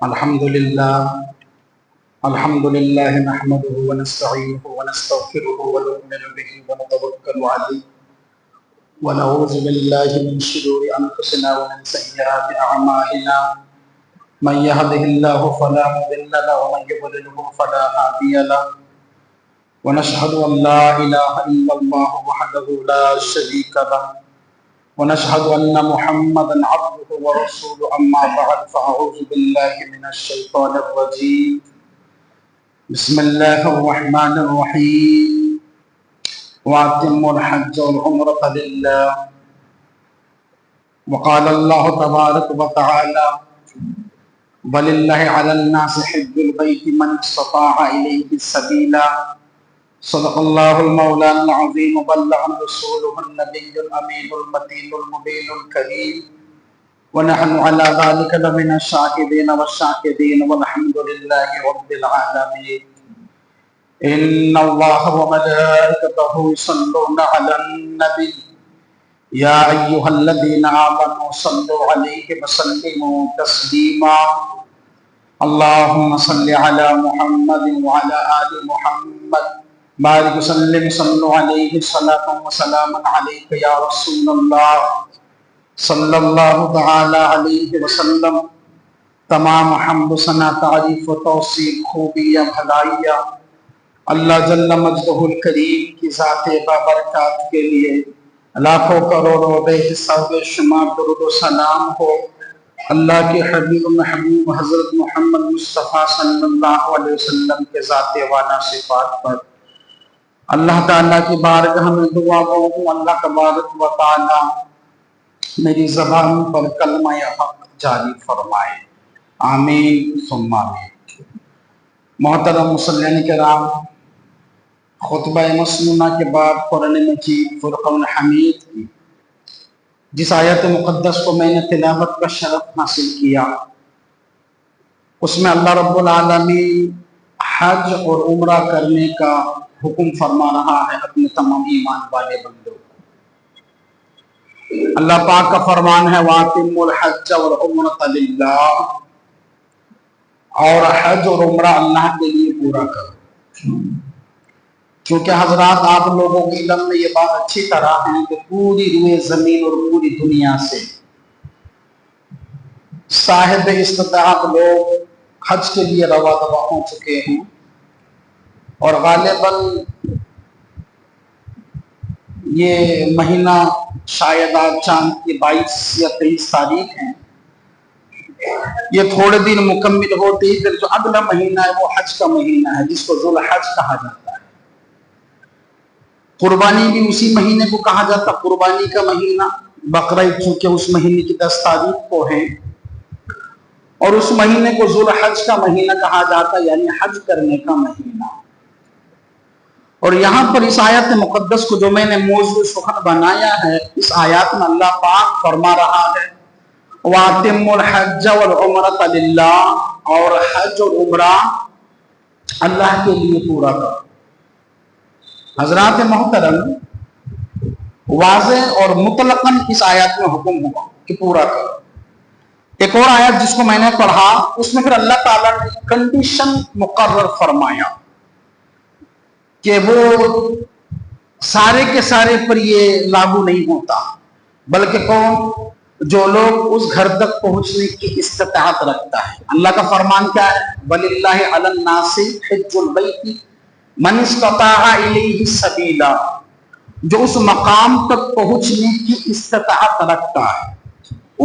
الحمد لله نحمده ونستعينه ونستغفره ونؤمن به ونتوكل عليه ونعوذ بالله من شرور أنفسنا ومن سيئات أعمالنا من يهده الله فلا مضل له ومن يضلل فلا هادي له ونشهد أن لا إله إلا الله وحده لا شريك له ونشهد أن محمدا عبده ورسوله أما بعد فأعوذ بالله من الشيطان الرجيم بسم الله الرحمن الرحيم وأتموا الحج والعمرة لله وقال الله تبارك وتعالى ولله على الناس حج البيت من استطاع إليه سبيلا صدق الله المولى العظيم وبلغ رسوله النبي الأمين المتين المبين الكريم ونحن على ذلك لمن الشاهدين والشاكرين والحمد لله رب العالمين إن الله وملائكته يصلون على النبي يا أيها الذين آمنوا صلوا عليه وسلموا تسليما اللهم صل على محمد وعلى آل محمد بارك وسلم صلوا عليه صلاة وسلاما عليك يا رسول الله صلی اللہ تعالی علیہ وسلم تمام حمد ثنا تعریف و توصیف خوبیاں بھلائیاں اللہ جل مجدہ الکریم کی ذات بابرکات کے لیے لاکھوں کروڑوں بے حساب بے شمار درود و سلام ہو اللہ کے حبیب محبوب حضرت محمد مصطفیٰ صلی اللہ علیہ وسلم کے ذات والا صفات پر اللہ تعالیٰ کی بارگاہ میں دعا ہوں اللہ تبارک و تعالیٰ میری زبان پر کلمہ حق جاری فرمائے آمین ثم آمین۔ محترم مسلمین کرام، خطبہ مسنونہ کے بعد قرآن مجید فرقان حمید کی جس آیت مقدس کو میں نے تلاوت کا شرف حاصل کیا، اس میں اللہ رب العالمین حج اور عمرہ کرنے کا حکم فرما رہا ہے اپنے تمام ایمان والے بندوں۔ اللہ پاک کا فرمان ہے وَأَتِمُّوا الْحَجَّ وَالْعُمْرَةَ لِلَّهِ، اور حج اور عمرہ اللہ کے لیے پورا کرو۔ کیونکہ حضرات آپ لوگوں کے علم میں یہ بات اچھی طرح ہے کہ پوری روئے زمین اور پوری دنیا سے صاحب استطاعت لوگ حج کے لیے روا دوا ہو چکے ہیں، اور غالباً یہ مہینہ شاید آج چاند کی 22 یا 23 تاریخ ہے، یہ تھوڑے دن مکمل ہوتے ہی پھر جو اگلا مہینہ ہے وہ حج کا مہینہ ہے جس کو ذو الحج کہا جاتا ہے۔ قربانی بھی اسی مہینے کو کہا جاتا ہے، قربانی کا مہینہ۔ بقرعید چونکہ اس مہینے کی 10 تاریخ کو ہے، اور اس مہینے کو ذو الحج کا مہینہ کہا جاتا ہے، یعنی حج کرنے کا مہینہ۔ اور یہاں پر اس آیت مقدس کو جو میں نے موضوع سخن بنایا ہے، اس آیات میں اللہ پاک فرما رہا ہے وَأَتِمُّوا الْحَجَّ وَالْعُمْرَةَ لِلَّهِ، اور حج اور عمرہ اللہ کے لیے پورا کرو۔ حضرات محترم، واضح اور مطلقاً اس آیات میں حکم ہوا کہ پورا کرو۔ ایک اور آیت جس کو میں نے پڑھا، اس میں پھر اللہ تعالیٰ نے کنڈیشن مقرر فرمایا کہ وہ سارے کے سارے پر یہ لاگو نہیں ہوتا، بلکہ کون؟ جو لوگ اس گھر تک پہنچنے کی استطاعت رکھتا ہے۔ اللہ کا فرمان کیا ہے؟ وَلِلَّهِ عَلَى النَّاسِ حِجُّ الْبَيْتِ مَنِ اسْتَطَاعَ إِلَيْهِ سَبِيلًا، جو اس مقام تک پہنچنے کی استطاعت رکھتا ہے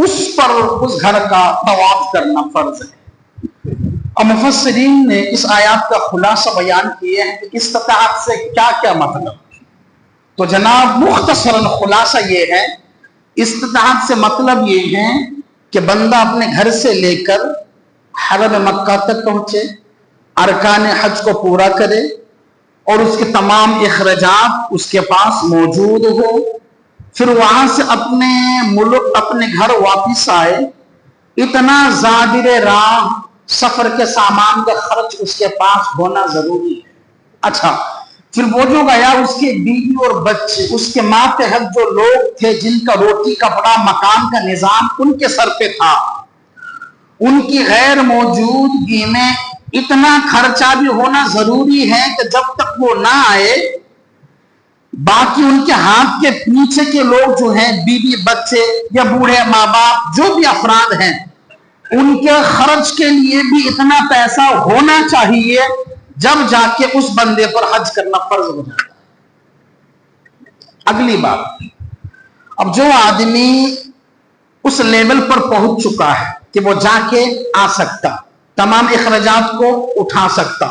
اس پر اس گھر کا طواف کرنا فرض ہے۔ اور مفسرین نے اس آیات کا خلاصہ بیان کیا ہے کہ استطاعت سے کیا کیا مطلب۔ تو جناب مختصراً خلاصہ یہ ہے، استطاعت سے مطلب یہ ہے کہ بندہ اپنے گھر سے لے کر حرم مکہ تک پہنچے، ارکان حج کو پورا کرے، اور اس کے تمام اخراجات اس کے پاس موجود ہو، پھر وہاں سے اپنے ملک اپنے گھر واپس آئے۔ اتنا زادر راہ سفر کے سامان کا خرچ اس کے پاس ہونا ضروری ہے۔ اچھا، پھر وہ جو گیا اس کے بیوی اور بچے، اس کے ماتحت جو لوگ تھے جن کا روٹی کا بڑا مکان کا نظام ان کے سر پہ تھا، ان کی غیر موجودگی میں اتنا خرچہ بھی ہونا ضروری ہے کہ جب تک وہ نہ آئے باقی ان کے ہاتھ کے پیچھے کے لوگ جو ہیں، بیوی بچے یا بوڑھے ماں باپ جو بھی افراد ہیں، ان کے خرچ کے لیے بھی اتنا پیسہ ہونا چاہیے جب جا کے اس بندے پر حج کرنا فرض ہو جاتا ہے۔ اگلی بات، اب جو آدمی اس لیول پر پہنچ چکا ہے کہ وہ جا کے آ سکتا، تمام اخراجات کو اٹھا سکتا،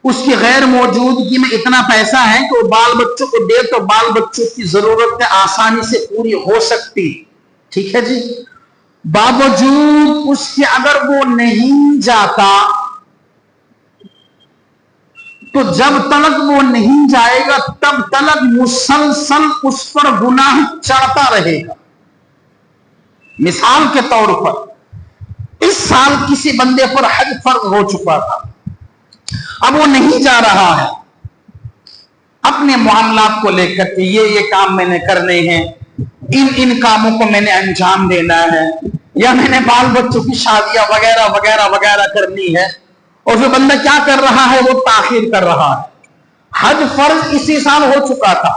اس کی غیر موجودگی میں اتنا پیسہ ہے کہ وہ بال بچوں کو دے تو بال بچوں کی ضرورتیں آسانی سے پوری ہو سکتی، ٹھیک ہے جی، باوجود اس کے اگر وہ نہیں جاتا تو جب تلک وہ نہیں جائے گا تب تلک مسلسل اس پر گناہ چڑھتا رہے گا۔ مثال کے طور پر اس سال کسی بندے پر حج فرض ہو چکا تھا، اب وہ نہیں جا رہا ہے، اپنے معاملات کو لے کر کے یہ کام میں نے کرنے ہیں، ان کاموں کو میں نے انجام دینا ہے، یا میں نے بال بچوں کی شادیاں وغیرہ وغیرہ وغیرہ کرنی ہے، اور جو بندہ کیا کر رہا ہے، وہ تاخیر کر رہا ہے۔ حج فرض اسی سال ہو چکا تھا،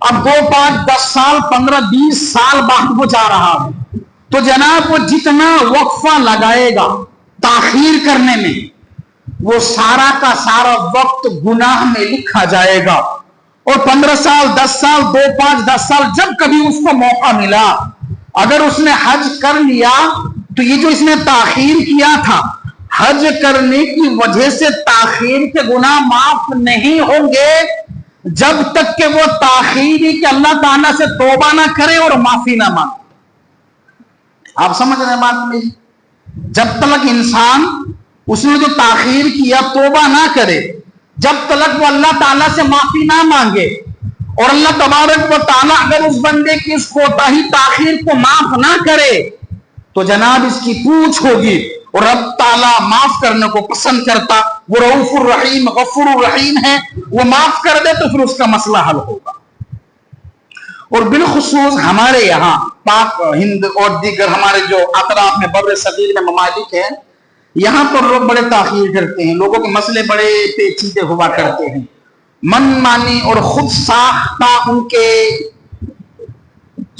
اب 2 5 10 سال 15 20 سال بعد وہ جا رہا ہے، تو جناب وہ جتنا وقفہ لگائے گا تاخیر کرنے میں، وہ سارا کا سارا وقت گناہ میں لکھا جائے گا، اور 15 سال 10 سال 2 5 10 سال جب کبھی اس کو موقع ملا اگر اس نے حج کر لیا تو یہ جو اس نے تاخیر کیا تھا، حج کرنے کی وجہ سے تاخیر کے گناہ معاف نہیں ہوں گے جب تک کہ وہ تاخیری کہ اللہ تعالیٰ سے توبہ نہ کرے اور معافی نہ مانگے۔ آپ سمجھ رہے ہیں بات میں؟ جب تک انسان اس نے جو تاخیر کیا توبہ نہ کرے، جب تک وہ اللہ تعالیٰ سے معافی نہ مانگے، اور اللہ تبارک و تعالیٰ اگر اس بندے کی اس کوتاہی تاخیر کو معاف نہ کرے تو جناب اس کی پوچھ ہوگی، اور رب تعالیٰ معاف کرنے کو پسند کرتا، وہ رؤوف الرحیم غفور الرحیم ہے، وہ معاف کر دے تو پھر اس کا مسئلہ حل ہوگا۔ اور بالخصوص ہمارے یہاں پاک ہند اور دیگر ہمارے جو اطراف میں بر صغیر میں ممالک ہیں، یہاں پر لوگ بڑے تاخیر کرتے ہیں، لوگوں کے مسئلے بڑے پیچیدے ہوا کرتے ہیں، من مانی اور خود ساختہ ان کے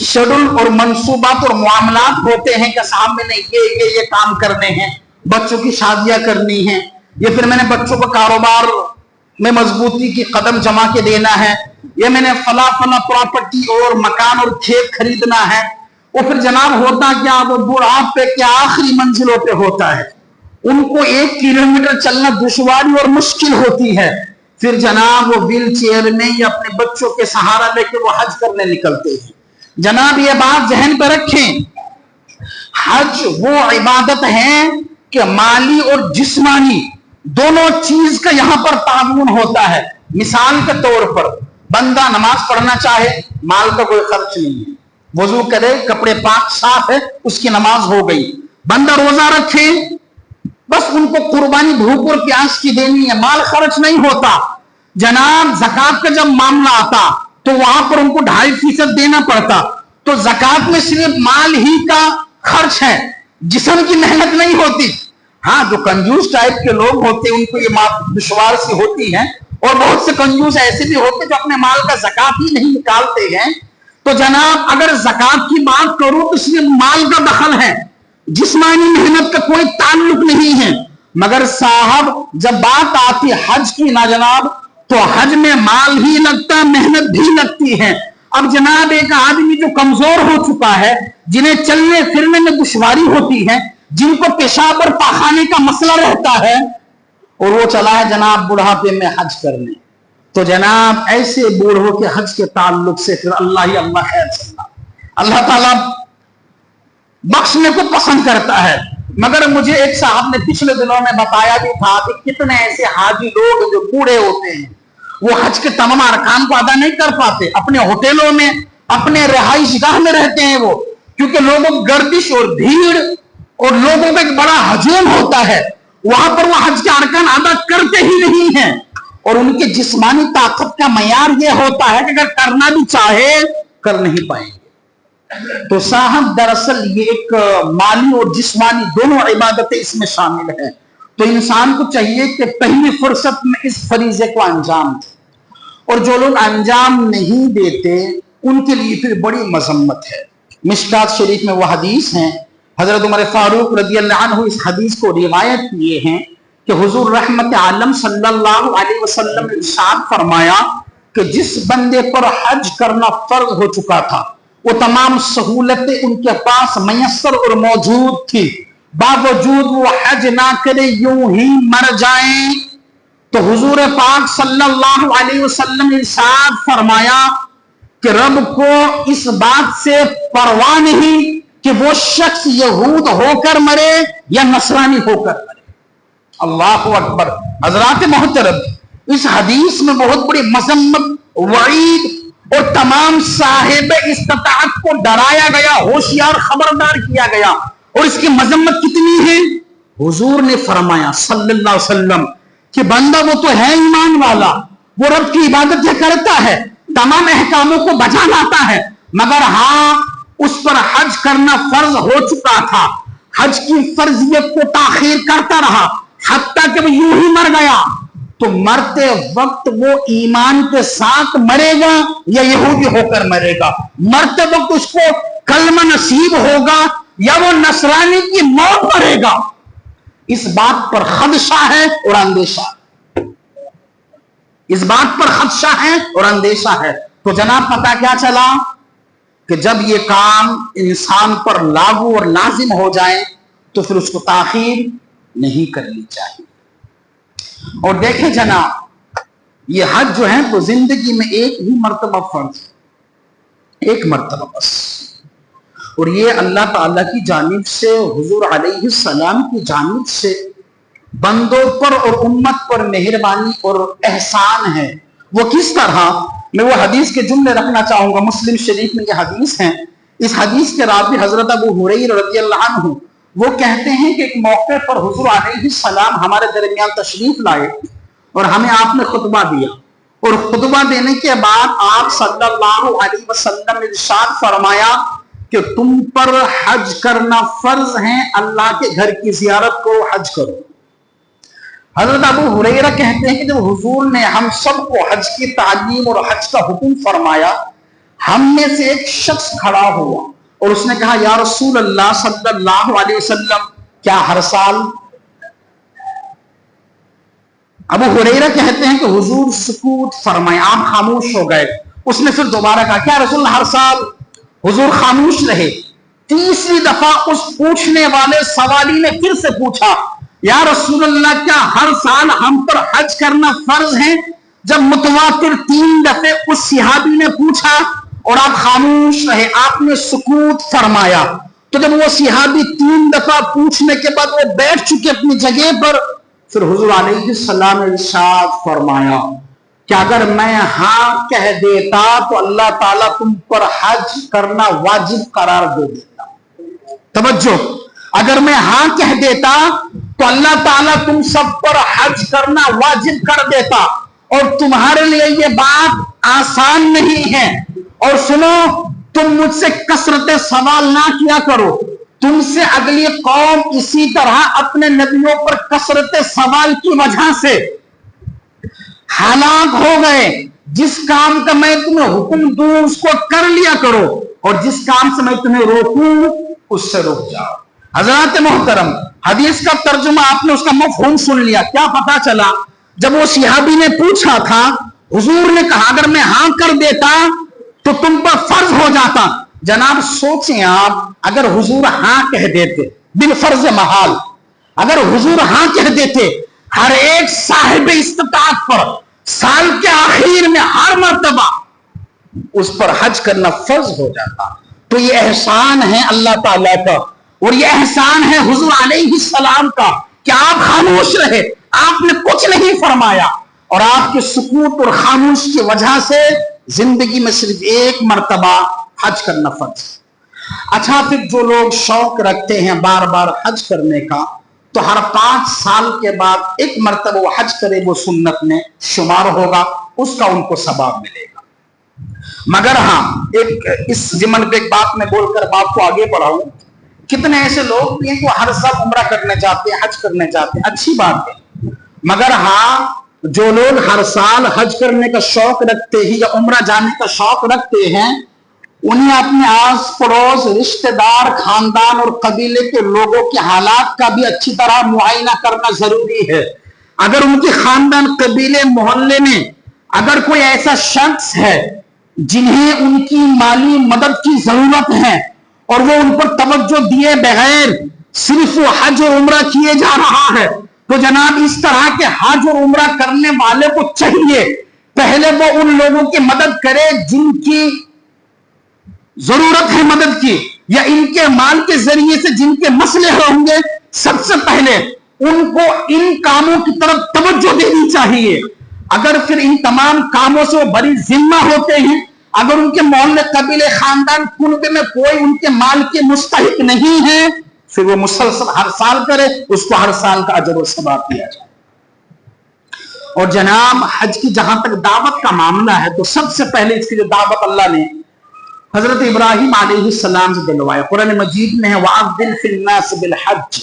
شیڈول اور منصوبات اور معاملات ہوتے ہیں کہ صاحب میں نے یہ کام کرنے ہیں، بچوں کی شادیاں کرنی ہیں، یا پھر میں نے بچوں کو کاروبار میں مضبوطی کی قدم جما کے دینا ہے، یا میں نے فلاں پراپرٹی اور مکان اور کھیت خریدنا ہے، وہ پھر جناب ہوتا کیا، وہ بڑھاپے کے آخری منزلوں پہ ہوتا ہے، ان کو 1 کلومیٹر چلنا دشواری اور مشکل ہوتی ہے، پھر جناب وہ ویل چیئر میں یا اپنے بچوں کے سہارا لے کے وہ حج کرنے نکلتے ہیں۔ جناب یہ بات ذہن پہ رکھیں، حج وہ عبادت ہے کہ مالی اور جسمانی دونوں چیز کا یہاں پر تعاون ہوتا ہے۔ مثال کے طور پر بندہ نماز پڑھنا چاہے، مال کا کوئی خرچ نہیں ہے، وضو کرے، کپڑے پاک صاف ہے، اس کی نماز ہو گئی۔ بندہ روزہ رکھے، بس ان کو قربانی بھوک اور پیاس کی دینی ہے، مال خرچ نہیں ہوتا۔ جناب زکوٰۃ کا جب معاملہ آتا تو وہاں پر ان کو 2.5% دینا پڑتا، تو زکوٰۃ میں صرف مال ہی کا خرچ ہے، جسم کی محنت نہیں ہوتی۔ ہاں جو کنجوس ٹائپ کے لوگ ہوتے ہیں ان کو یہ دشوار سی ہوتی ہے، اور بہت سے کنجوس ایسے بھی ہوتے جو اپنے مال کا زکوٰۃ ہی نہیں نکالتے ہیں۔ تو جناب اگر زکوٰۃ کی بات کروں تو صرف مال کا دخل ہے، جسمانی محنت کا کوئی تعلق نہیں ہے، مگر صاحب جب بات آتی حج کی نا جناب تو حج میں مال ہی لگتا، محنت بھی لگتی ہے۔ اب جناب ایک آدمی جو کمزور ہو چکا ہے، جنہیں چلنے پھرنے میں دشواری ہوتی ہے، جن کو پیشاب اور پاخانے کا مسئلہ رہتا ہے، اور وہ چلا ہے جناب بڑھاپے میں حج کرنے، تو جناب ایسے بوڑھوں کے حج کے تعلق سے پھر اللہ ہی اللہ خیر چلنا، اللہ تعالیٰ بخشنے کو پسند کرتا ہے۔ مگر مجھے ایک صاحب نے پچھلے دنوں میں بتایا بھی تھا کہ کتنے ایسے حاجی لوگ جو بوڑھے ہوتے ہیں، وہ حج کے تمام ارکان کو ادا نہیں کر پاتے، اپنے ہوٹلوں میں اپنے رہائش گاہ میں رہتے ہیں وہ، کیونکہ لوگوں گردش اور بھیڑ اور لوگوں کا ایک بڑا ہجوم ہوتا ہے، وہاں پر وہ حج کے ارکان ادا کرتے ہی نہیں ہیں، اور ان کی جسمانی طاقت کا معیار یہ ہوتا ہے کہ اگر کرنا بھی چاہے کر نہیں پائیں گے۔ تو صاحب دراصل یہ ایک مالی اور جسمانی دونوں عبادتیں اس میں شامل ہیں. تو انسان کو چاہیے کہ پہلی فرصت میں اس فریضے کو انجام دے، اور جو لوگ انجام نہیں دیتے ان کے لیے پھر بڑی مذمت ہے. مشکات شریف میں وہ حدیث ہیں، حضرت عمر فاروق رضی اللہ عنہ اس حدیث کو روایت کیے ہیں کہ حضور رحمت عالم صلی اللہ علیہ وسلم نے ارشاد فرمایا کہ جس بندے پر حج کرنا فرض ہو چکا تھا، وہ تمام سہولتیں ان کے پاس میسر اور موجود تھی، باوجود وہ حج نہ کرے یوں ہی مر جائیں، تو حضور پاک صلی اللہ علیہ وسلم نے ارشاد فرمایا کہ رب کو اس بات سے پرواہ نہیں کہ وہ شخص یہود ہو کر مرے یا نصرانی ہو کر مرے. اللہ اکبر. حضرات محترم، اس حدیث میں بہت بڑی مذمت، وعید اور تمام صاحب استطاعت کو ڈرایا گیا، ہوشیار خبردار کیا گیا. اور اس کی مذمت کتنی ہے؟ حضور نے فرمایا صلی اللہ علیہ وسلم کہ بندہ وہ تو ہے ایمان والا، وہ رب کی عبادت کرتا ہے، تمام احکاموں کو بجا لاتا ہے، مگر ہاں اس پر حج کرنا فرض ہو چکا تھا، حج کی فرضیت کو تاخیر کرتا رہا حتیٰ کہ وہ یوں ہی مر گیا. تو مرتے وقت وہ ایمان کے ساتھ مرے گا یا یہودی ہو کر مرے گا؟ مرتے وقت اس کو کلمہ نصیب ہوگا یا وہ نصرانی کی موت مرے گا؟ اس بات پر خدشہ ہے اور اندیشہ ہے. اس بات پر خدشہ ہے اور اندیشہ ہے. تو جناب پتہ کیا چلا کہ جب یہ کام انسان پر لاگو اور لازم ہو جائے تو پھر اس کو تاخیر نہیں کرنی چاہیے. اور دیکھیں جناب، یہ حج جو ہے تو زندگی میں ایک ہی مرتبہ فرض، ایک مرتبہ بس، اور یہ اللہ تعالیٰ کی جانب سے، حضور علیہ السلام کی جانب سے بندوں پر اور امت پر مہربانی اور احسان ہے. وہ کس طرح؟ میں وہ حدیث کے جملے رکھنا چاہوں گا. مسلم شریف میں یہ حدیث ہے. اس حدیث کے راوی حضرت ابو ہریرہ رضی اللہ عنہ وہ کہتے ہیں کہ ایک موقع پر حضور علیہ السلام ہمارے درمیان تشریف لائے اور ہمیں آپ نے خطبہ دیا، اور خطبہ دینے کے بعد آپ صلی اللہ علیہ وسلم نے ارشاد فرمایا کہ تم پر حج کرنا فرض ہے، اللہ کے گھر کی زیارت کرو، حج کرو. حضرت ابو ہریرہ کہتے ہیں کہ جب حضور نے ہم سب کو حج کی تعلیم اور حج کا حکم فرمایا، ہم میں سے ایک شخص کھڑا ہوا اور اس نے کہا یا رسول اللہ صلی اللہ علیہ وسلم، کیا ہر سال؟ ابو ہریرہ کہتے ہیں کہ حضور سکوت فرمائے، آپ خاموش ہو گئے. اس نے پھر دوبارہ کہا کیا رسول اللہ ہر سال؟ حضور خاموش رہے. تیسری دفعہ اس پوچھنے والے سوالی نے پھر سے پوچھا یا رسول اللہ کیا ہر سال ہم پر حج کرنا فرض ہے؟ جب متواتر 3 دفعے اس صحابی نے پوچھا اور آپ خاموش رہے، آپ نے سکوت فرمایا. تو جب وہ صحابی 3 دفعہ پوچھنے کے بعد وہ بیٹھ چکے اپنی جگہ پر، پھر حضور علیہ السلام نے ارشاد فرمایا کہ اگر میں ہاں کہہ دیتا تو اللہ تعالیٰ تم پر حج کرنا واجب قرار دے دیتا. توجہ، اگر میں ہاں کہہ دیتا تو اللہ تعالیٰ تم سب پر حج کرنا واجب کر دیتا. اور تمہارے لیے یہ بات آسان نہیں ہے. اور سنو، تم مجھ سے کثرت سوال نہ کیا کرو، تم سے اگلی قوم اسی طرح اپنے نبیوں پر کثرت سوال کی وجہ سے ہلاک ہو گئے. جس کام کا میں تمہیں حکم دوں اس کو کر لیا کرو، اور جس کام سے میں تمہیں روکوں اس سے رک جاؤ. حضرات محترم، حدیث کا ترجمہ آپ نے اس کا مفہوم سن لیا. کیا پتا چلا؟ جب وہ صحابی نے پوچھا تھا، حضور نے کہا اگر میں ہاں کر دیتا تو تم پر فرض ہو جاتا. جناب سوچیں آپ، اگر حضور ہاں کہہ دیتے بالفرض محال، اگر حضور ہاں کہہ دیتے، ہر ایک صاحب استطاعت پر سال کے آخر میں ہر مرتبہ اس پر حج کرنا فرض ہو جاتا. تو یہ احسان ہے اللہ تعالیٰ کا، اور یہ احسان ہے حضور علیہ السلام کا کہ آپ خاموش رہے، آپ نے کچھ نہیں فرمایا، اور آپ کے سکوت اور خاموش کی وجہ سے زندگی میں صرف ایک مرتبہ حج کرنا فرض. اچھا، پھر جو لوگ شوق رکھتے ہیں بار بار حج کرنے کا، تو ہر 5 سال کے بعد ایک مرتبہ وہ حج کرے، وہ سنت میں شمار ہوگا، اس کا ان کو ثواب ملے گا. مگر ہاں ایک اس ضمن پہ ایک بات میں بول کر بات کو آگے بڑھاؤں. کتنے ایسے لوگ بھی ہیں جو ہر سال عمرہ کرنے جاتے ہیں, حج کرنے جاتے ہیں, اچھی بات ہے. مگر ہاں جو لوگ ہر سال حج کرنے کا شوق رکھتے ہیں یا عمرہ جانے کا شوق رکھتے ہیں, انہیں اپنے آس پڑوس, رشتہ دار, خاندان اور قبیلے کے لوگوں کے حالات کا بھی اچھی طرح معائنہ کرنا ضروری ہے. اگر ان کے خاندان, قبیلے, محلے میں اگر کوئی ایسا شخص ہے جنہیں ان کی مالی مدد کی ضرورت ہے اور وہ ان پر توجہ دیے بغیر صرف وہ حج اور عمرہ کیے جا رہا ہے, تو جناب اس طرح کے حج اور عمرہ کرنے والے کو چاہیے پہلے وہ ان لوگوں کی مدد کرے جن کی ضرورت ہے مدد کی, یا ان کے مال کے ذریعے سے جن کے مسئلے ہوں گے, سب سے پہلے ان کو ان کاموں کی طرف توجہ دینی چاہیے. اگر پھر ان تمام کاموں سے وہ بڑی ذمہ ہوتے ہیں, اگر ان کے محلے, قبیلے, خاندان, کنبے میں کوئی ان کے مال کے مستحق نہیں ہے, پھر وہ مسلسل ہر سال کرے, اس کو ہر سال کا اجر و ثواب دیا جائے. اور جناب حج کی جہاں تک دعوت کا معاملہ ہے تو سب سے پہلے اس کی جو دعوت اللہ نے حضرت ابراہیم علیہ السلام سے دلوایا. قرآن مجید میں ہے وَأَذِّنْ فِي النَّاسِ بِالْحَجِّ.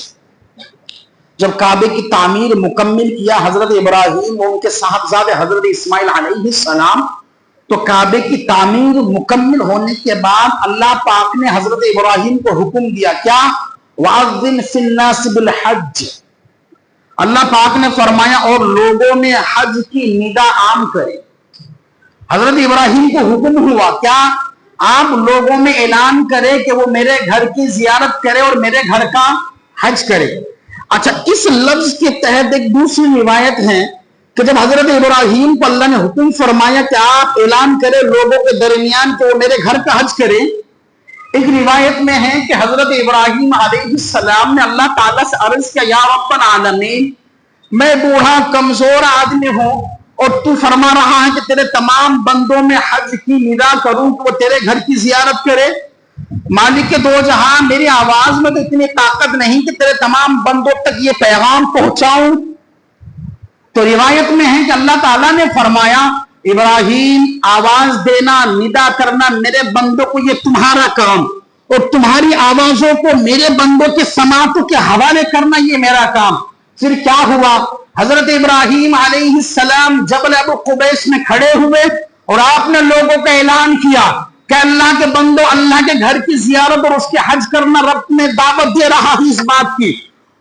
جب کعبے کی تعمیر مکمل کیا حضرت ابراہیم اور ان کے صاحبزادے حضرت اسماعیل علیہ السلام, تو کعبے کی تعمیر مکمل ہونے کے بعد اللہ پاک نے حضرت ابراہیم کو حکم دیا کیا, وَأَذِّنْ فِي النَّاسِ بِالْحَجِّ. اللہ پاک نے فرمایا اور لوگوں میں حج کی ندا عام کرے. حضرت ابراہیم کو حکم ہوا کیا, آپ لوگوں میں اعلان کرے کہ وہ میرے گھر کی زیارت کرے اور میرے گھر کا حج کرے. اچھا, اس لفظ کے تحت ایک دوسری روایت ہے کہ جب حضرت ابراہیم کو اللہ نے حکم فرمایا کہ آپ اعلان کرے لوگوں کے درمیان کہ وہ میرے گھر کا حج کرے, ایک روایت میں ہے کہ حضرت ابراہیم علیہ السلام نے اللہ تعالیٰ سے عرض کیا یا رب العالمین, میں بوڑھا کمزور آدمی ہوں اور تو فرما رہا ہے کہ تیرے تمام بندوں میں حج کی ندا کروں کہ وہ تیرے گھر کی زیارت کرے. مالک دو جہاں, میری آواز میں تو اتنی طاقت نہیں کہ تیرے تمام بندوں تک یہ پیغام پہنچاؤں. تو روایت میں ہے کہ اللہ تعالیٰ نے فرمایا ابراہیم آواز دینا, ندا کرنا میرے بندوں کو یہ تمہارا کام, اور تمہاری آوازوں کو میرے بندوں کے سماعتوں کے حوالے کرنا یہ میرا کام. پھر کیا ہوا, حضرت ابراہیم علیہ السلام جبل ابو قبیس میں کھڑے ہوئے اور آپ نے لوگوں کا اعلان کیا کہ اللہ کے بندو, اللہ کے گھر کی زیارت اور اس کے حج کرنا رب میں دعوت دے رہا ہے اس بات کی.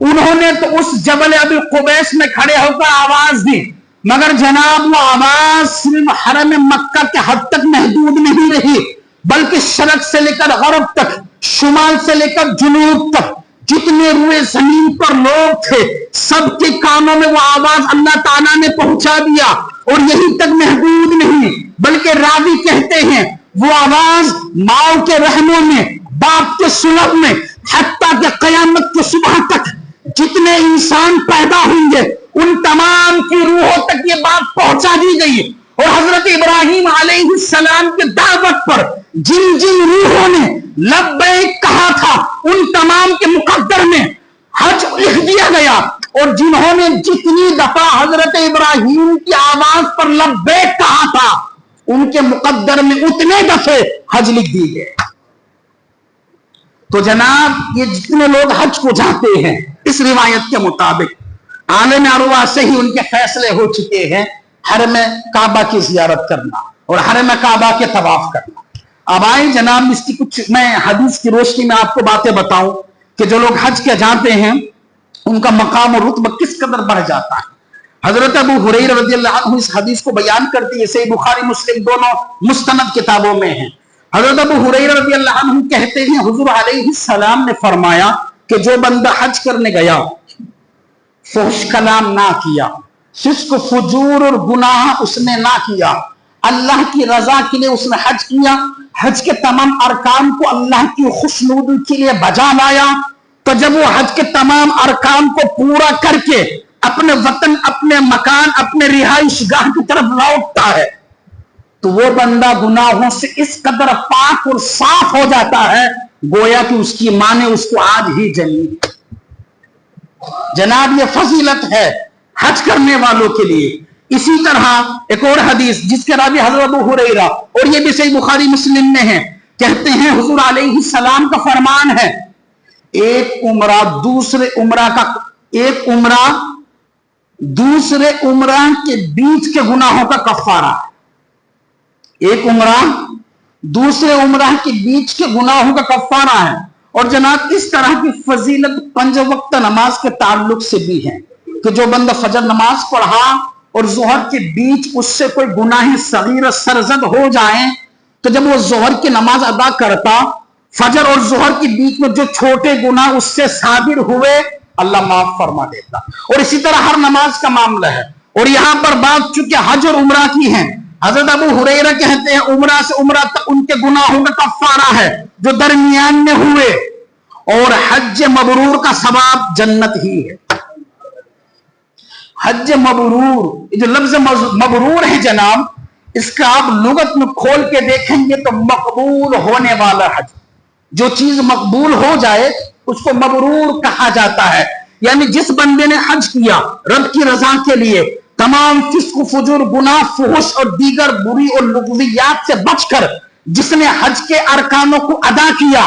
انہوں نے تو اس جبل ابو قبیس میں کھڑے ہو کر آواز دی, مگر جناب وہ آواز صرف حرم مکہ کے حد تک محدود نہیں رہی, بلکہ شرق سے لے کر غرب تک, شمال سے لے کر جنوب تک جتنے روئے زمین پر لوگ تھے سب کے کانوں میں وہ آواز اللہ تعالیٰ نے پہنچا دیا. اور یہی تک محدود نہیں بلکہ راوی کہتے ہیں وہ آواز ماؤں کے رحموں میں, باپ کے سلب میں, حتیٰ کہ قیامت کے صبح تک جتنے انسان پیدا ہوں گے ان تمام کی روحوں تک یہ بات پہنچا دی گئی. اور حضرت ابراہیم علیہ السلام کی دعوت پر جن جن روحوں نے لبیک کہا تھا ان تمام کے مقدر میں حج لکھ دیا گیا, اور جنہوں نے جتنی دفعہ حضرت ابراہیم کی آواز پر لبیک کہا تھا ان کے مقدر میں اتنے دفعے حج لکھ دی گئے. تو جناب یہ جتنے لوگ حج کو جاتے ہیں اس روایت کے مطابق عالم ارواح سے ہی ان کے فیصلے ہو چکے ہیں حرم کعبہ کی زیارت کرنا اور حرم کعبہ کے طواف کرنا. اب آئیں جناب اس کی کچھ میں حدیث کی روشنی میں آپ کو باتیں بتاؤں کہ جو لوگ حج کے جاتے ہیں ان کا مقام اور رتبہ کس قدر بڑھ جاتا ہے. حضرت ابو ہریرہ رضی اللہ عنہ اس حدیث کو بیان کرتی ہے, صحیح بخاری مسلم دونوں مستند کتابوں میں ہیں. حضرت ابو ہریرہ رضی اللہ عنہ کہتے ہیں حضور علیہ السلام نے فرمایا کہ جو بندہ حج کرنے گیا فحش کلام نہ کیا, فسق فجور اور گناہ اس نے نہ کیا, اللہ کی رضا کے لیے اس نے حج کیا, حج کے تمام ارکان کو اللہ کی خوشنودی کے لیے بجا لایا, تو جب وہ حج کے تمام ارکان کو پورا کر کے اپنے وطن, اپنے مکان, اپنے رہائش گاہ کی طرف لوٹتا ہے تو وہ بندہ گناہوں سے اس قدر پاک اور صاف ہو جاتا ہے گویا کہ اس کی ماں نے اس کو آج ہی جنی. جناب یہ فضیلت ہے حج کرنے والوں کے لیے. اسی طرح ایک اور حدیث جس کے راوی حضرت ابو ہریرہ اور یہ بھی صحیح بخاری مسلم میں ہے. کہتے ہیں حضور علیہ السلام کا فرمان ہے ایک عمرہ دوسرے عمرہ کے بیچ کے گناہوں کا کفارہ ہے. ایک عمرہ دوسرے عمرہ کے بیچ کے گناہوں کا کفارہ ہے. اور جناب اس طرح کی فضیلت 5 وقت نماز کے تعلق سے بھی ہے کہ جو بندہ فجر نماز پڑھا اور ظہر کے بیچ اس سے کوئی گناہ صغیرہ سرزد ہو جائیں تو جب وہ ظہر کی نماز ادا کرتا فجر اور ظہر کے بیچ میں جو چھوٹے گناہ اس سے صادر ہوئے اللہ معاف فرما دیتا. اور اسی طرح ہر نماز کا معاملہ ہے. اور یہاں پر بات چونکہ حج اور عمرہ کی ہے, حضرت ابو ہریرہ کہتے ہیں عمرہ سے عمرہ تک ان کے گناہوں کا کفارہ ہے جو درمیان میں ہوئے, اور حج مبرور کا ثواب جنت ہی ہے. حج مبرور, جو لفظ مبرور ہے جناب, اس کا آپ لغت میں کھول کے دیکھیں گے تو مقبول ہونے والا حج. جو چیز مقبول ہو جائے اس کو مبرور کہا جاتا ہے. یعنی جس بندے نے حج کیا رب کی رضا کے لیے, تمام فسق و فجور, گناہ, فحش اور دیگر بری اور لغویات سے بچ کر جس نے حج کے ارکانوں کو ادا کیا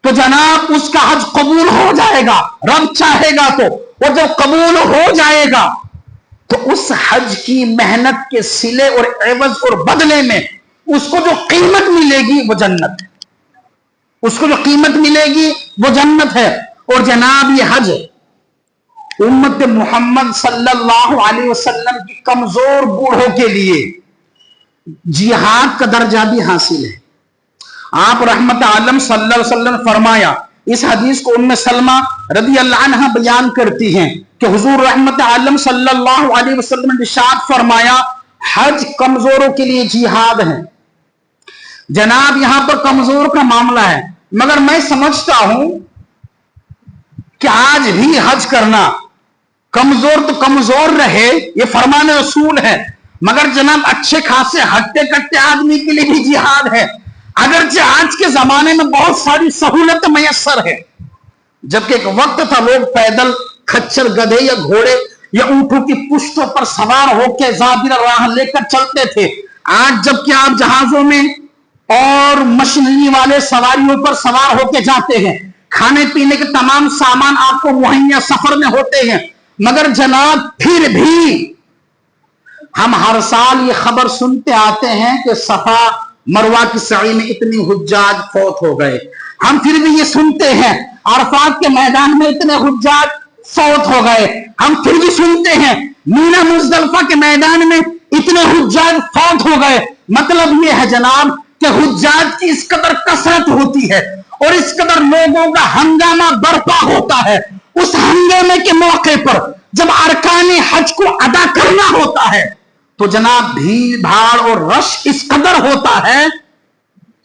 تو جناب اس کا حج قبول ہو جائے گا رب چاہے گا تو. اور جب قبول ہو جائے گا تو اس حج کی محنت کے صلے اور عوض اور بدلے میں اس کو جو قیمت ملے گی وہ جنت ہے. اس کو جو قیمت ملے گی وہ جنت ہے. اور جناب یہ حج امت محمد صلی اللہ علیہ وسلم کی کمزور بوڑھوں کے لیے جہاد کا درجہ بھی حاصل ہے. آپ رحمت عالم صلی اللہ علیہ وسلم فرمایا, اس حدیث کو ام سلمہ رضی اللہ عنہ بیان کرتی ہیں کہ حضور رحمت عالم صلی اللہ علیہ وسلم نے ارشاد فرمایا حج کمزوروں کے لیے جہاد ہے. جناب یہاں پر کمزور کا معاملہ ہے, مگر میں سمجھتا ہوں کہ آج بھی حج کرنا کمزور تو کمزور رہے, یہ فرمان رسول ہے, مگر جناب اچھے خاصے ہٹے کٹے آدمی کے لیے بھی جہاد ہے. اگرچہ آج کے زمانے میں بہت ساری سہولت میسر ہے, جبکہ ایک وقت تھا لوگ پیدل, کھچر, گدھے یا گھوڑے یا اونٹوں کی پشتوں پر سوار ہو کے زابر راہ لے کر چلتے تھے. آج جبکہ آپ جہازوں میں اور مشینری والے سواریوں پر سوار ہو کے جاتے ہیں, کھانے پینے کے تمام سامان آپ کو مہیا سفر میں ہوتے ہیں, مگر جناب پھر بھی ہم ہر سال یہ خبر سنتے آتے ہیں کہ صفا مروہ کی سعی میں اتنی حجاج فوت ہو گئے. ہم پھر بھی یہ سنتے ہیں عرفات کے میدان میں اتنے حجاج فوت ہو گئے. ہم پھر بھی سنتے ہیں مینا مزدلفہ کے میدان میں اتنے حجاج فوت ہو گئے. مطلب یہ ہے جناب کہ حجاج کی اس قدر کثرت ہوتی ہے اور اس قدر لوگوں کا ہنگامہ برپا ہوتا ہے. اس ہنگامے کے موقع پر جب ارکان حج کو ادا کرنا ہوتا ہے تو جناب بھیڑ بھاڑ اور رش اس قدر ہوتا ہے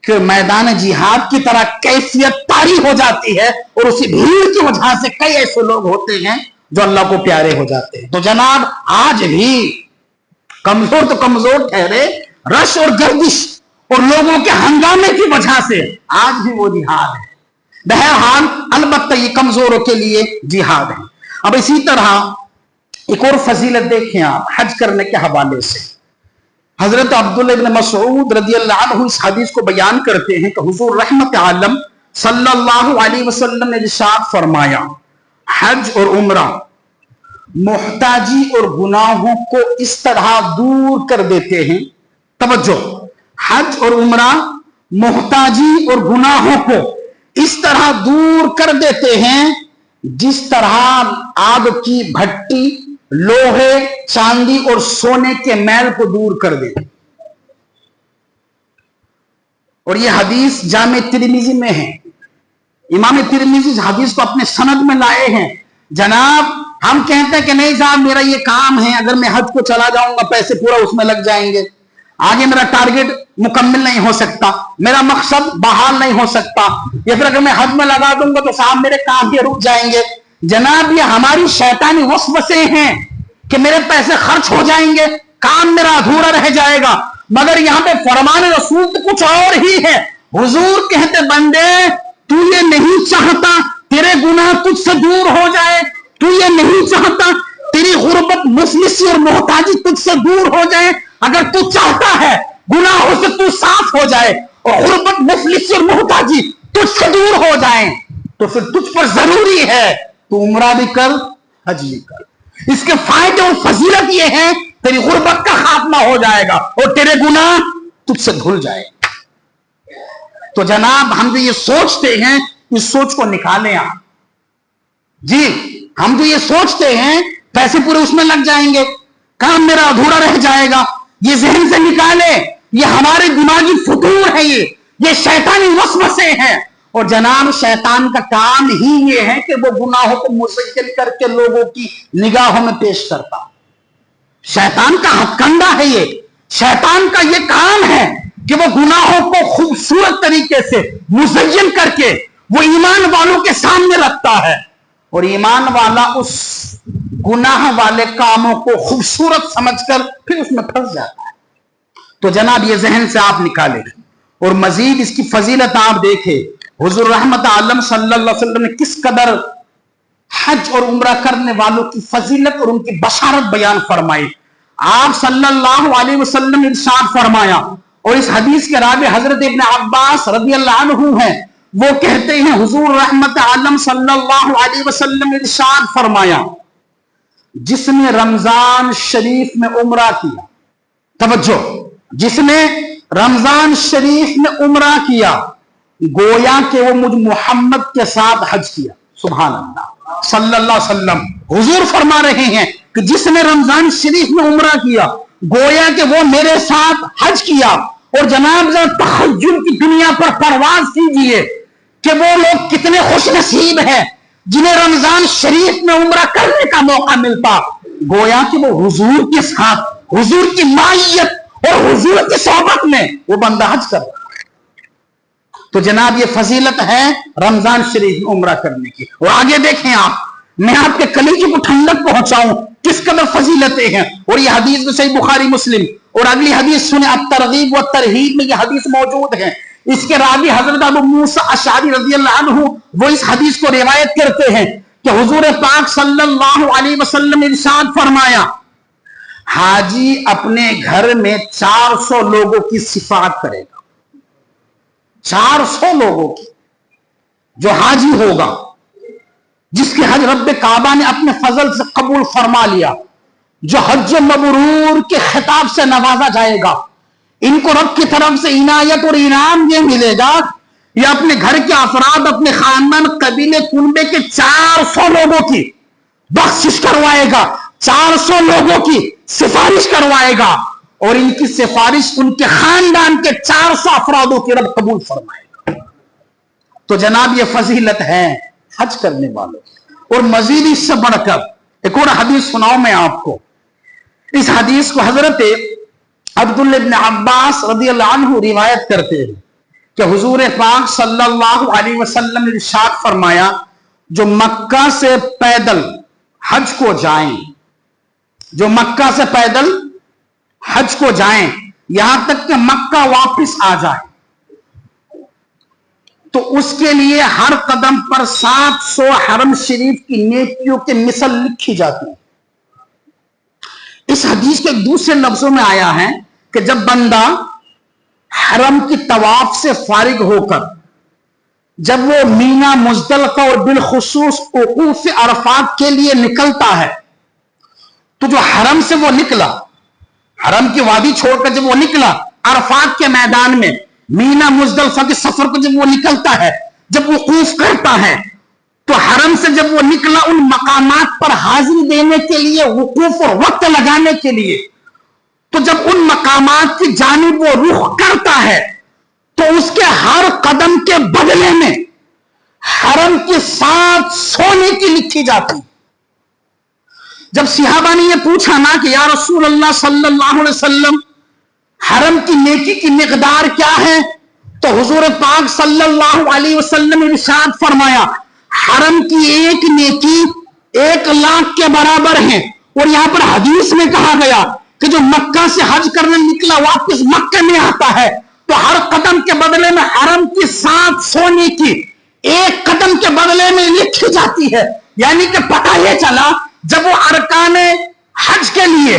کہ میدان جہاد کی طرح کیفیت طاری ہو جاتی ہے, اور اسی بھیڑ کی وجہ سے کئی ایسے لوگ ہوتے ہیں جو اللہ کو پیارے ہو جاتے ہیں. تو جناب آج بھی کمزور تو کمزور ٹھہرے, رش اور گردش اور لوگوں کے ہنگامے کی وجہ سے آج بھی وہ جہاد ہے. بہرحال البتہ یہ کمزوروں کے لیے جہاد ہے. اب اسی طرح ایک اور فضیلت دیکھیں آپ حج کرنے کے حوالے سے. حضرت عبداللہ ابن مسعود رضی اللہ عنہ اس حدیث کو بیان کرتے ہیں کہ حضور رحمت عالم صلی اللہ علیہ وسلم نے ارشاد فرمایا حج اور عمرہ محتاجی اور گناہوں کو اس طرح دور کر دیتے ہیں. توجہ, حج اور عمرہ محتاجی اور گناہوں کو اس طرح دور کر دیتے ہیں جس طرح آگ کی بھٹی لوہے, چاندی اور سونے کے میل کو دور کر دیتے. اور یہ حدیث جامع ترمذی میں ہے. امام ترمذی اس حدیث کو اپنے سند میں لائے ہیں. جناب ہم کہتے ہیں کہ نہیں صاحب میرا یہ کام ہے, اگر میں حج کو چلا جاؤں گا پیسے پورا اس میں لگ جائیں گے, آگے میرا ٹارگٹ مکمل نہیں ہو سکتا, میرا مقصد بحال نہیں ہو سکتا, یا پھر اگر میں حج میں لگا دوں گا تو صاحب میرے کام بھی رک جائیں گے. جناب یہ ہماری شیطانی وسوسے ہیں کہ میرے پیسے خرچ ہو جائیں گے, کام میرا ادھورا رہ جائے گا. مگر یہاں پہ فرمان رسول تو کچھ اور ہی ہے. حضور کہتے بندے تو یہ نہیں چاہتا تیرے گناہ تجھ سے دور ہو جائے, تو یہ نہیں چاہتا تیری غربت مفلسی اور محتاجی تجھ سے دور ہو جائے. اگر تو چاہتا ہے گناہوں سے تو صاف معاف ہو جائے اور غربت، مفلسی اور محتاجی تجھ سے دور ہو جائیں تو پھر تجھ پر ضروری ہے تو عمرہ بھی کر، حج بھی کر۔ اس کے فائدے اور فضیلت یہ ہے تیری غربت کا خاتمہ ہو جائے گا اور تیرے گناہ تجھ سے دھل جائے گا۔ تو جناب ہم جو یہ سوچتے ہیں اس سوچ کو نکالیں آپ جی، ہم جو یہ سوچتے ہیں پیسے پورے اس میں لگ جائیں گے، کام میرا ادھورا رہ جائے گا، یہ ذہن سے نکالے، یہ ہمارے دماغی فتور ہے، یہ شیطانی وسوسے ہیں۔ اور جناب شیطان کا کام ہی یہ ہے کہ وہ گناہوں کو مزین کر کے لوگوں کی نگاہوں میں پیش کرتا۔ شیطان کا ہتھکنڈا ہے یہ، شیطان کا یہ کام ہے کہ وہ گناہوں کو خوبصورت طریقے سے مزین کر کے وہ ایمان والوں کے سامنے رکھتا ہے، اور ایمان والا اس گناہ والے کاموں کو خوبصورت سمجھ کر پھر اس میں پھنس جاتا ہے۔ تو جناب یہ ذہن سے آپ نکالیں، اور مزید اس کی فضیلت آپ دیکھیں، حضور رحمت عالم صلی اللہ علیہ وسلم نے کس قدر حج اور عمرہ کرنے والوں کی فضیلت اور ان کی بشارت بیان فرمائی۔ آپ صلی اللہ علیہ وسلم نے ارشاد فرمایا، اور اس حدیث کے راوی حضرت ابن عباس رضی اللہ عنہ ہیں، وہ کہتے ہیں حضور رحمت عالم صلی اللہ علیہ وسلم نے ارشاد فرمایا، جس نے رمضان شریف میں عمرہ کیا، توجہ، جس نے رمضان شریف میں عمرہ کیا گویا کہ وہ مجھ محمد کے ساتھ حج کیا۔ سبحان اللہ صلی اللہ علیہ وسلم حضور فرما رہے ہیں کہ جس نے رمضان شریف میں عمرہ کیا گویا کہ وہ میرے ساتھ حج کیا۔ اور جناب ذرا تخیل کی دنیا پر پرواز کیجئے کہ وہ لوگ کتنے خوش نصیب ہیں جنہیں رمضان شریف میں عمرہ کرنے کا موقع ملتا، گویا کہ وہ حضور کے ساتھ، حضور کی معیت اور حضور کی صحبت میں وہ بندہ حج کر رہا۔ تو جناب یہ فضیلت ہے رمضان شریف میں عمرہ کرنے کی۔ اور آگے دیکھیں آپ، میں آپ کے کلیجے کو ٹھنڈک پہنچاؤں کس قدر فضیلتیں ہیں، اور یہ حدیث میں صحیح بخاری مسلم، اور اگلی حدیث سنیں الترغیب والترہیب میں یہ حدیث موجود ہے۔ اس کے راوی حضرت ابو موسیٰ اشعری رضی اللہ عنہ وہ اس حدیث کو روایت کرتے ہیں کہ حضور پاک صلی اللہ علیہ وسلم نے ارشاد فرمایا، حاجی اپنے گھر میں 400 لوگوں کی شفاعت کرے گا، 400 لوگوں کی، جو حاجی ہوگا جس کے حج رب کعبہ نے اپنے فضل سے قبول فرما لیا، جو حج مبرور کے خطاب سے نوازا جائے گا، ان کو رب کی طرف سے عنایت اور انعام یہ ملے گا، یہ اپنے گھر کے افراد، اپنے خاندان، قبیلے، کنبے کے 400 لوگوں کی بخشش کروائے گا، 400 لوگوں کی سفارش کروائے گا، اور ان کی سفارش ان کے خاندان کے 400 افرادوں کی رب قبول فرمائے گا۔ تو جناب یہ فضیلت ہے حج کرنے والوں۔ اور مزید اس سے بڑھ کر ایک اور حدیث سناؤں میں آپ کو۔ اس حدیث کو حضرت عبداللہ ابن عباس رضی اللہ عنہ روایت کرتے ہیں کہ حضور پاک صلی اللہ علیہ وسلم نے ارشاد فرمایا، جو مکہ سے پیدل حج کو جائیں، جو مکہ سے پیدل حج کو جائیں یہاں تک کہ مکہ واپس آ جائے، تو اس کے لیے ہر قدم پر 700 حرم شریف کی نیکیوں کے مثل لکھی جاتی ہے۔ اس حدیث کے دوسرے لفظوں میں آیا ہے کہ جب بندہ حرم کی طواف سے فارغ ہو کر جب وہ مینا، مزدلفہ اور بالخصوص وقوف عرفات کے لیے نکلتا ہے، تو جو حرم سے وہ نکلا، حرم کی وادی چھوڑ کر جب وہ نکلا عرفات کے میدان میں، مینا مزدلفہ کے سفر کو جب وہ نکلتا ہے، جب وقوف کرتا ہے، تو حرم سے جب وہ نکلا ان مقامات پر حاضری دینے کے لیے، وقوف اور وقت لگانے کے لیے، تو جب ان مقامات کی جانب وہ رخ کرتا ہے تو اس کے ہر قدم کے بدلے میں حرم کی 7 سونے کی لکھی جاتی۔ جب صحابہ نے یہ پوچھا نا کہ یا رسول اللہ صلی اللہ علیہ وسلم حرم کی نیکی کی مقدار کیا ہے، تو حضور پاک صلی اللہ علیہ وسلم نے ارشاد فرمایا، حرم کی ایک نیکی 1,00,000 کے برابر ہے۔ اور یہاں پر حدیث میں کہا گیا کہ جو مکہ سے حج کرنے نکلا واپس مکہ میں آتا ہے تو ہر قدم کے بدلے میں حرم کی 7 سونے کی ایک قدم کے بدلے میں لکھی جاتی ہے۔ یعنی کہ پتہ یہ چلا جب وہ ارکان حج کے لیے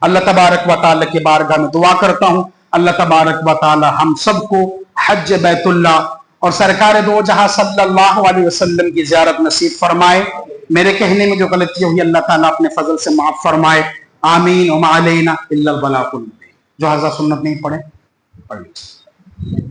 اللہ تبارک و تعالی کی بارگاہ میں دعا کرتا ہوں اللہ تبارک و تعالی ہم سب کو حج بیت اللہ اور سرکار دو جہاں صلی اللہ علیہ وسلم کی زیارت نصیب فرمائے. میرے کہنے میں جو غلطی ہوئی اللہ تعالیٰ اپنے فضل سے معاف فرمائے. آمین. وما علینا الا البلاغ المبین. جو حضرت سنت نہیں پڑھے پڑھ لیجیے.